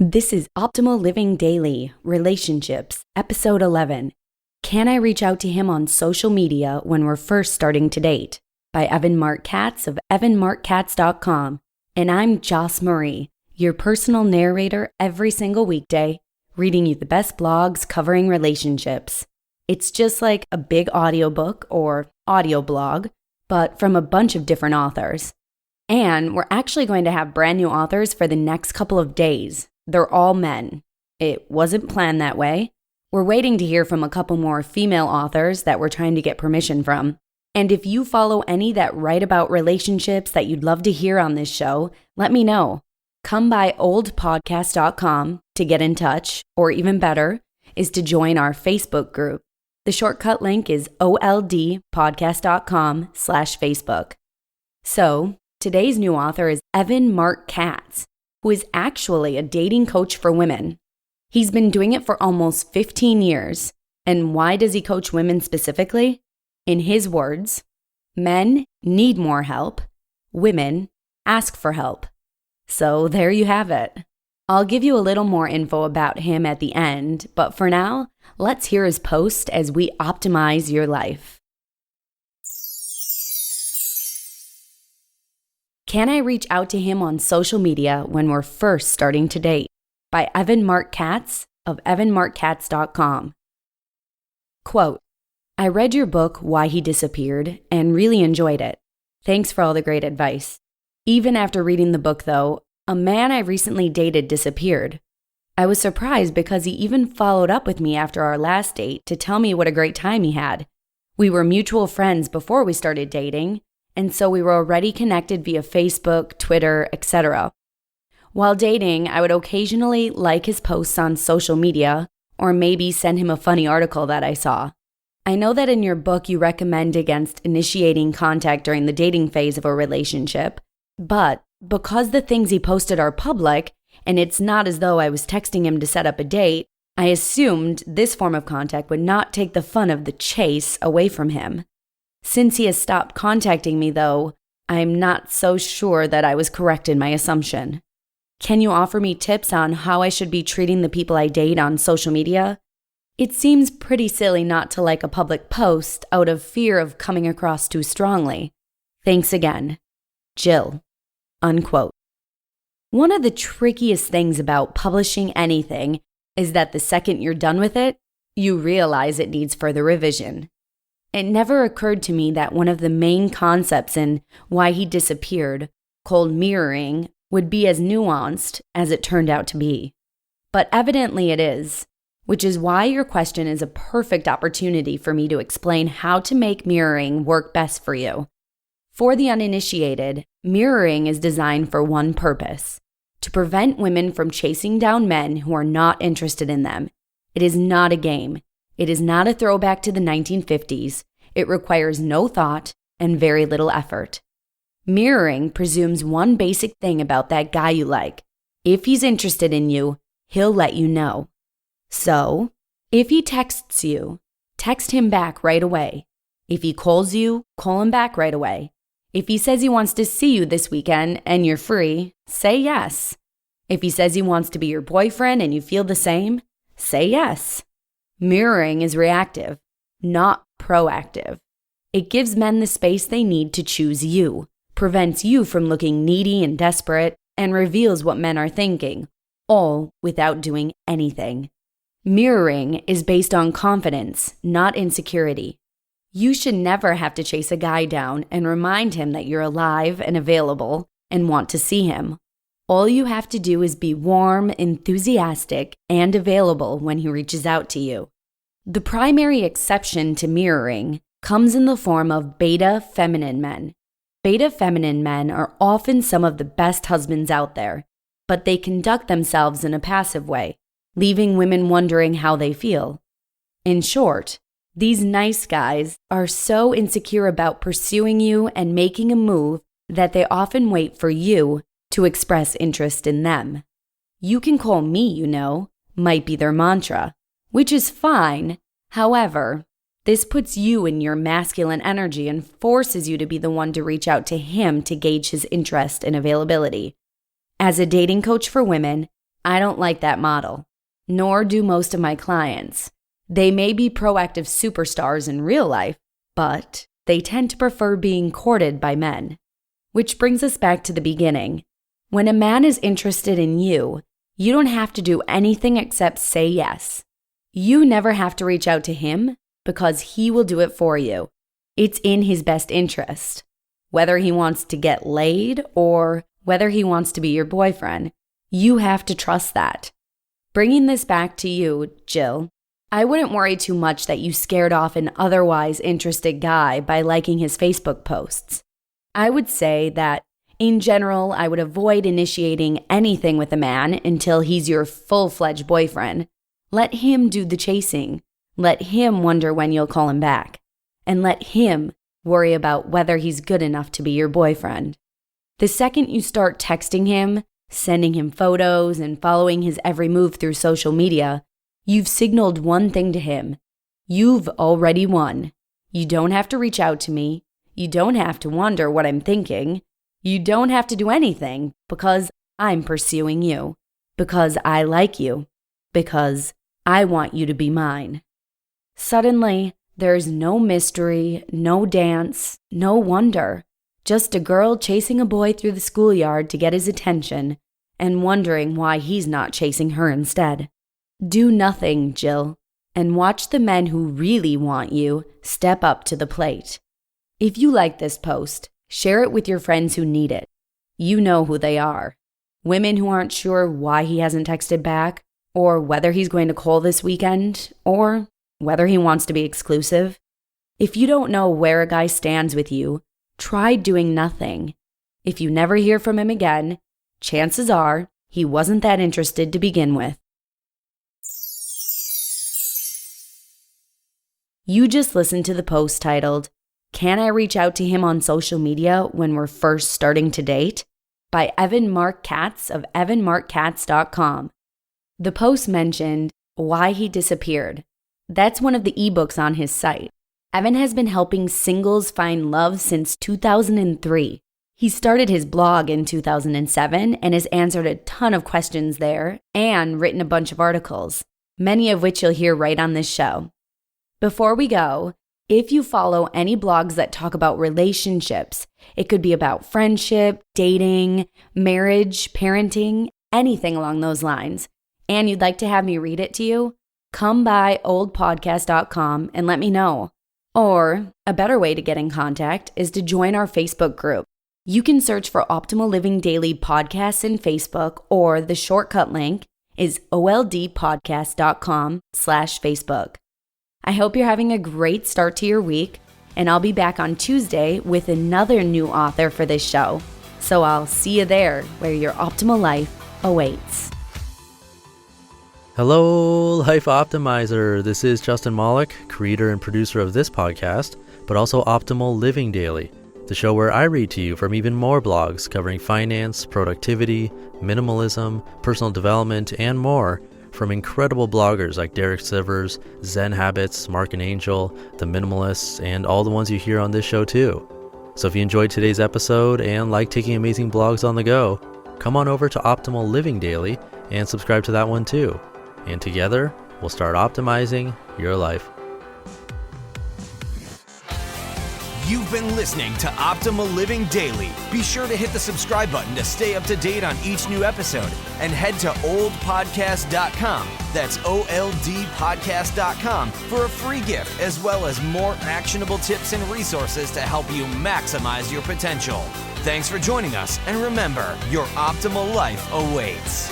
This is Optimal Living Daily, Relationships, Episode 11. Can I reach out to him on social media when we're first starting to date? By Evan Marc Katz of evanmarckatz.com. And I'm Joss Marie, your personal narrator every single weekday, reading you the best blogs covering relationships. It's just like a big audiobook or audio blog, but from a bunch of different authors. And we're actually going to have brand new authors for the next couple of days. They're all men. It wasn't planned that way. We're waiting to hear from a couple more female authors that we're trying to get permission from. And if you follow any that write about relationships that you'd love to hear on this show, let me know. Come by oldpodcast.com to get in touch, or even better, is to join our Facebook group. The shortcut link is oldpodcast.com/Facebook. So, today's new author is Evan Marc Katz, who is actually a dating coach for women. He's been doing it for almost 15 years. And why does he coach women specifically? In his words, men need more help, women ask for help. So there you have it. I'll give you a little more info about him at the end, but for now, let's hear his post as we optimize your life. Can I reach out to him on social media when we're first starting to date? By Evan Marc Katz of evanmarckatz.com. Quote, I read your book, Why He Disappeared, and really enjoyed it. Thanks for all the great advice. Even after reading the book, though, a man I recently dated disappeared. I was surprised because he even followed up with me after our last date to tell me what a great time he had. We were mutual friends before we started dating, and so we were already connected via Facebook, Twitter, etc. While dating, I would occasionally like his posts on social media, or maybe send him a funny article that I saw. I know that in your book you recommend against initiating contact during the dating phase of a relationship, but because the things he posted are public, and it's not as though I was texting him to set up a date, I assumed this form of contact would not take the fun of the chase away from him. Since he has stopped contacting me, though, I'm not so sure that I was correct in my assumption. Can you offer me tips on how I should be treating the people I date on social media? It seems pretty silly not to like a public post out of fear of coming across too strongly. Thanks again. Jill. Unquote. One of the trickiest things about publishing anything is that the second you're done with it, you realize it needs further revision. It never occurred to me that one of the main concepts in Why He Disappeared, called mirroring, would be as nuanced as it turned out to be. But evidently it is, which is why your question is a perfect opportunity for me to explain how to make mirroring work best for you. For the uninitiated, mirroring is designed for one purpose: to prevent women from chasing down men who are not interested in them. It is not a game. It is not a throwback to the 1950s. It requires no thought and very little effort. Mirroring presumes one basic thing about that guy you like. If he's interested in you, he'll let you know. So, if he texts you, text him back right away. If he calls you, call him back right away. If he says he wants to see you this weekend and you're free, say yes. If he says he wants to be your boyfriend and you feel the same, say yes. Mirroring is reactive, not proactive. It gives men the space they need to choose you, prevents you from looking needy and desperate, and reveals what men are thinking, all without doing anything. Mirroring is based on confidence, not insecurity. You should never have to chase a guy down and remind him that you're alive and available and want to see him. All you have to do is be warm, enthusiastic, and available when he reaches out to you. The primary exception to mirroring comes in the form of beta feminine men. Beta feminine men are often some of the best husbands out there, but they conduct themselves in a passive way, leaving women wondering how they feel. In short, these nice guys are so insecure about pursuing you and making a move that they often wait for you to express interest in them. You can call me, might be their mantra, which is fine. However, this puts you in your masculine energy and forces you to be the one to reach out to him to gauge his interest and availability. As a dating coach for women, I don't like that model, nor do most of my clients. They may be proactive superstars in real life, but they tend to prefer being courted by men. Which brings us back to the beginning. When a man is interested in you, you don't have to do anything except say yes. You never have to reach out to him because he will do it for you. It's in his best interest. Whether he wants to get laid or whether he wants to be your boyfriend, you have to trust that. Bringing this back to you, Jill, I wouldn't worry too much that you scared off an otherwise interested guy by liking his Facebook posts. I would say that, in general, I would avoid initiating anything with a man until he's your full-fledged boyfriend. Let him do the chasing. Let him wonder when you'll call him back. And let him worry about whether he's good enough to be your boyfriend. The second you start texting him, sending him photos, and following his every move through social media, you've signaled one thing to him. You've already won. You don't have to reach out to me. You don't have to wonder what I'm thinking. You don't have to do anything because I'm pursuing you. Because I like you. Because I want you to be mine. Suddenly, there's no mystery, no dance, no wonder. Just a girl chasing a boy through the schoolyard to get his attention and wondering why he's not chasing her instead. Do nothing, Jill, and watch the men who really want you step up to the plate. If you like this post, share it with your friends who need it. You know who they are. Women who aren't sure why he hasn't texted back, or whether he's going to call this weekend, or whether he wants to be exclusive. If you don't know where a guy stands with you, try doing nothing. If you never hear from him again, chances are he wasn't that interested to begin with. You just listened to the post titled, "Can I Reach Out to Him on Social Media When We're First Starting to Date?" by Evan Marc Katz of evanmarckatz.com. The post mentioned why he disappeared. That's one of the ebooks on his site. Evan has been helping singles find love since 2003. He started his blog in 2007 and has answered a ton of questions there and written a bunch of articles, many of which you'll hear right on this show. Before we go, if you follow any blogs that talk about relationships, it could be about friendship, dating, marriage, parenting, anything along those lines, and you'd like to have me read it to you, come by oldpodcast.com and let me know. Or, a better way to get in contact is to join our Facebook group. You can search for Optimal Living Daily Podcasts in Facebook, or the shortcut link is oldpodcast.com/Facebook. I hope you're having a great start to your week, and I'll be back on Tuesday with another new author for this show. So I'll see you there where your optimal life awaits. Hello, Life Optimizer. This is Justin Malik, creator and producer of this podcast, but also Optimal Living Daily, the show where I read to you from even more blogs covering finance, productivity, minimalism, personal development, and more from incredible bloggers like Derek Sivers, Zen Habits, Mark and Angel, The Minimalists, and all the ones you hear on this show too. So if you enjoyed today's episode and like taking amazing blogs on the go, come on over to Optimal Living Daily and subscribe to that one too. And together, we'll start optimizing your life. You've been listening to Optimal Living Daily. Be sure to hit the subscribe button to stay up to date on each new episode, and head to oldpodcast.com. That's OLDpodcast.com for a free gift, as well as more actionable tips and resources to help you maximize your potential. Thanks for joining us, and remember, your optimal life awaits.